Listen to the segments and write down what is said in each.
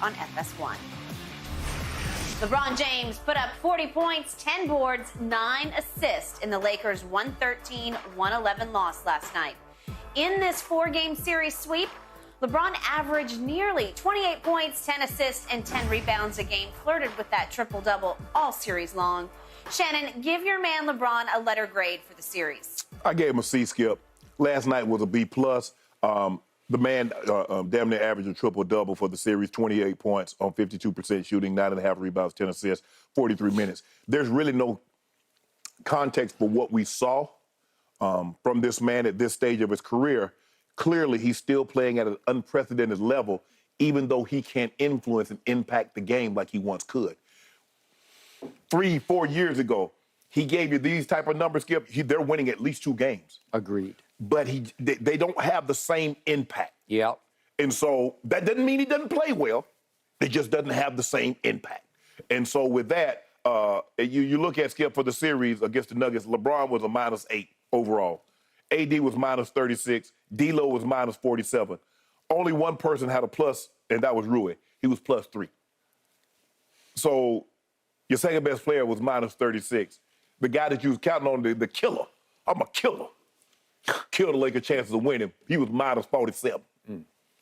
on FS1. LeBron James put up 40 points, 10 boards, 9 assists in the Lakers' 113-111 loss last night. In this 4-game series sweep, LeBron averaged nearly 28 points, 10 assists, and 10 rebounds a game, flirted with that triple-double all series long. Shannon, give your man LeBron a letter grade for the series. I gave him a C, Skip. Last night was a B+. The man damn near averaged a triple-double for the series, 28 points on 52% shooting, 9.5 rebounds, 10 assists, 43 minutes. There's really no context for what we saw from this man at this stage of his career. Clearly, he's still playing at an unprecedented level, even though he can't influence and impact the game like he once could. 3-4 years ago, he gave you these type of numbers, Skip. They're winning at least 2 games. Agreed. But they don't have the same impact. Yeah. And so that doesn't mean he doesn't play well. It just doesn't have the same impact. And so with that, you look at, Skip, for the series against the Nuggets, LeBron was a -8 overall. AD was -36. D'Lo was -47. Only one person had a plus, and that was Rui. He was +3. So your second best player was -36. The guy that you was counting on, the killer, I'm a killer, killed the Lakers' chances of winning. He was -47.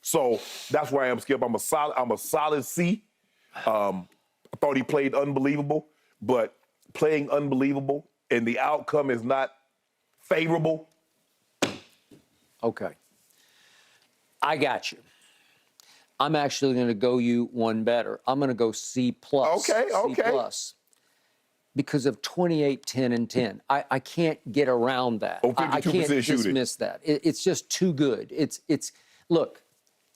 So that's where I am, Skip. I'm a solid C. I thought he played unbelievable, but playing unbelievable and the outcome is not favorable. Okay. I got you. I'm actually going to go you one better. I'm going to go C+. Okay. C+. Because of 28, 10, and 10. I can't get around that. Oh, 52% I can't dismiss that. It's just too good. Look,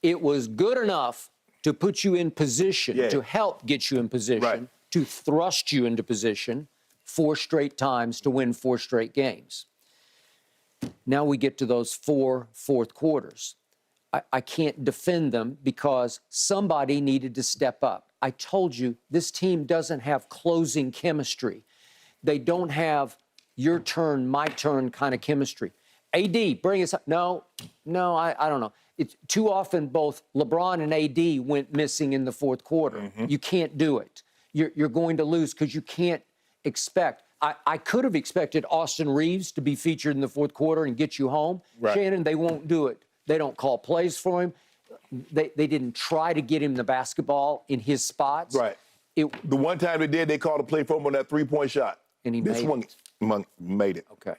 it was good enough to put you in position, to help get you in position, to thrust you into position 4 straight times to win 4 straight games. Now we get to those 4 fourth quarters. I can't defend them because somebody needed to step up. I told you, this team doesn't have closing chemistry. They don't have your turn, my turn kind of chemistry. AD, bring us up. No, I don't know. It's too often both LeBron and AD went missing in the fourth quarter. You can't do it. You're going to lose because you can't expect. I could have expected Austin Reeves to be featured in the fourth quarter and get you home. Shannon, they won't do it. They don't call plays for him. They didn't try to get him the basketball in his spots. The one time they did, they called a play for him on that 3-point shot. And he made it. Okay.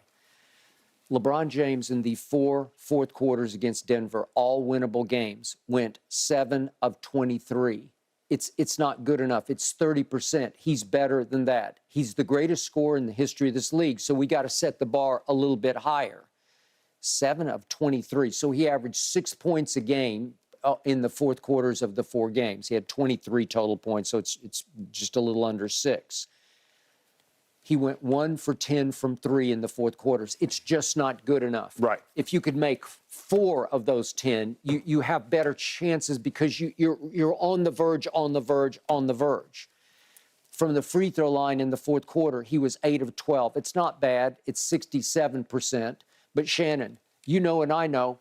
LeBron James in the 4 fourth quarters against Denver, all winnable games, went 7 of 23. It's not good enough. It's 30%. He's better than that. He's the greatest scorer in the history of this league, so we got to set the bar a little bit higher. 7 of 23. So he averaged 6 points a game in the fourth quarters of the 4 games. He had 23 total points, so it's just a little under 6. He went 1 for 10 from 3 in the fourth quarters. It's just not good enough. If you could make 4 of those 10, you have better chances because you're on the verge, on the verge, on the verge. From the free throw line in the fourth quarter, he was 8 of 12. It's not bad. It's 67%. But Shannon, you know and I know,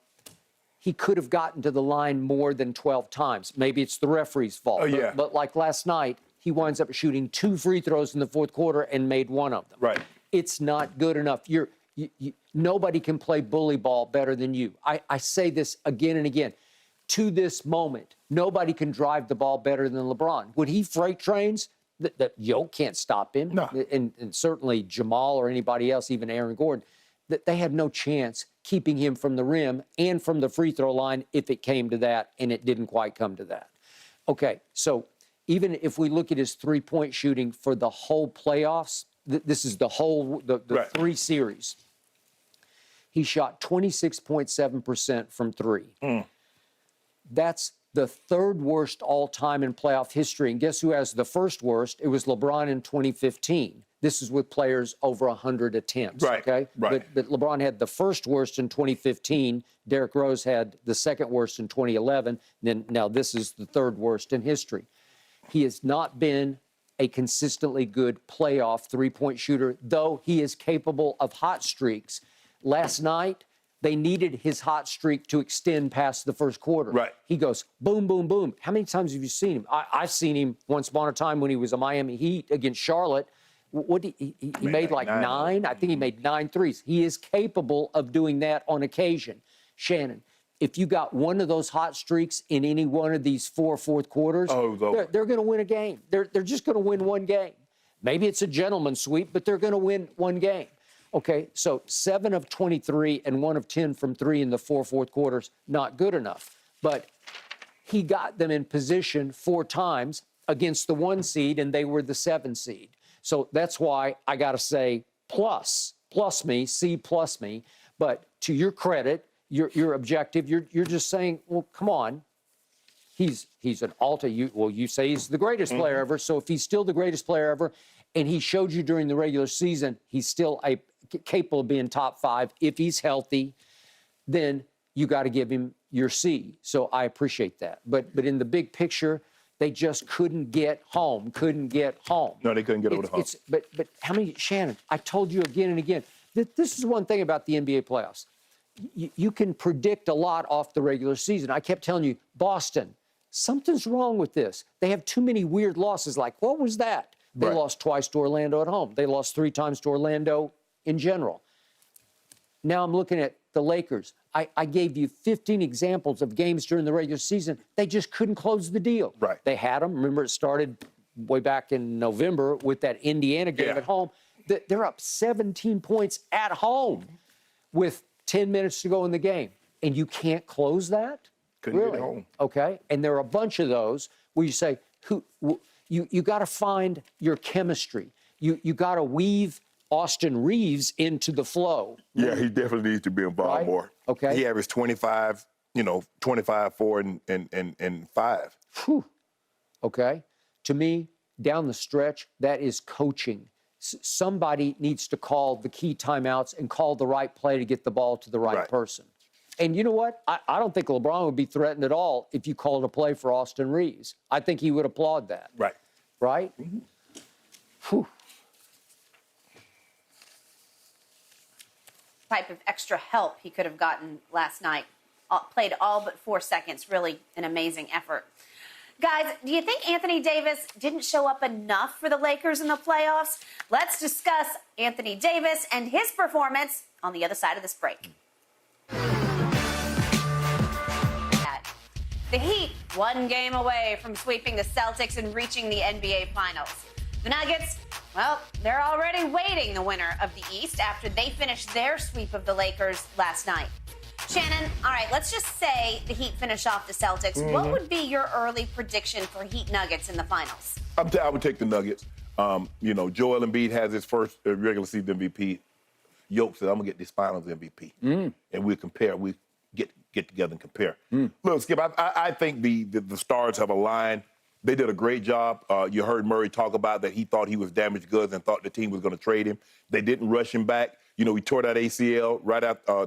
he could have gotten to the line more than 12 times. Maybe it's the referee's fault. But like last night, he winds up shooting 2 free throws in the fourth quarter and made 1 of them. It's not good enough. Nobody can play bully ball better than you. I say this again and again. To this moment, nobody can drive the ball better than LeBron. When he freight trains, Yo can't stop him. And certainly Jamal or anybody else, even Aaron Gordon, that they had no chance keeping him from the rim and from the free throw line if it came to that, and it didn't quite come to that. Okay, so even if we look at his three-point shooting for the whole playoffs, this is the whole, the 3 series, he shot 26.7% from 3. That's the 3rd worst all-time in playoff history. And guess who has the 1st worst? It was LeBron in 2015. This is with players over 100 attempts, okay? But LeBron had the 1st worst in 2015. Derrick Rose had the 2nd worst in 2011. Now this is the 3rd worst in history. He has not been a consistently good playoff three-point shooter, though he is capable of hot streaks. Last night, They needed his hot streak to extend past the first quarter. Right. He goes, boom, boom, boom. How many times have you seen him? I've seen him once upon a time when he was a Miami Heat against Charlotte. What did he made like nine? I think he made 9 threes. He is capable of doing that on occasion. Shannon, if you got one of those hot streaks in any one of these 4 fourth quarters, they're going to win a game. They're just going to win one game. Maybe it's a gentleman's sweep, but they're going to win one game. Okay, so 7 of 23 and 1 of 10 from 3 in the 4 fourth quarters, not good enough. But he got them in position 4 times against the 1 seed, and they were the 7 seed. So that's why I got to say plus me, C plus me. But to your credit, your objective, you're just saying, well, come on. He's an you say he's the greatest player ever. So if he's still the greatest player ever, and he showed you during the regular season, he's still capable of being top 5 if he's healthy, then you got to give him your C. So I appreciate that. But in the big picture, they just couldn't get home. No, they couldn't get over the hump. But how many, Shannon, I told you again and again, this is one thing about the NBA playoffs. You can predict a lot off the regular season. I kept telling you, Boston, something's wrong with this. They have too many weird losses. Like, what was that? They lost twice to Orlando at home. They lost 3 times to Orlando in general. Now I'm looking at the Lakers. I gave you 15 examples of games during the regular season. They just couldn't close the deal. Right. They had them. Remember, it started way back in November with that Indiana game at home. They're up 17 points at home with 10 minutes to go in the game. And you can't close that? Couldn't really? get home. Okay. And there are a bunch of those where you say, you got to find your chemistry. You got to weave Austin Reeves into the flow. Yeah, he definitely needs to be involved more. Okay. He averaged 25, 25, 4, and 5. Whew. Okay. To me, down the stretch, that is coaching. Somebody needs to call the key timeouts and call the right play to get the ball to the right person. And you know what? I don't think LeBron would be threatened at all if you called a play for Austin Reeves. I think he would applaud that. Right. Right? Whew. Type of extra help he could have gotten last night. Played all but 4 seconds. Really an amazing effort. Guys, do you think Anthony Davis didn't show up enough for the Lakers in the playoffs? Let's discuss Anthony Davis and his performance on the other side of this break. The Heat, 1 game away from sweeping the Celtics and reaching the NBA Finals. The Nuggets, well, they're already waiting the winner of the East after they finished their sweep of the Lakers last night. Shannon, all right, let's just say the Heat finish off the Celtics. What would be your early prediction for Heat Nuggets in the Finals? I would take the Nuggets. Joel Embiid has his first regular season MVP. Yoke said, I'm going to get this Finals MVP. And we'll compare. We get together and compare. Look, Skip, I think the stars have aligned. They did a great job. You heard Murray talk about that he thought he was damaged goods and thought the team was going to trade him. They didn't rush him back. He tore that ACL right after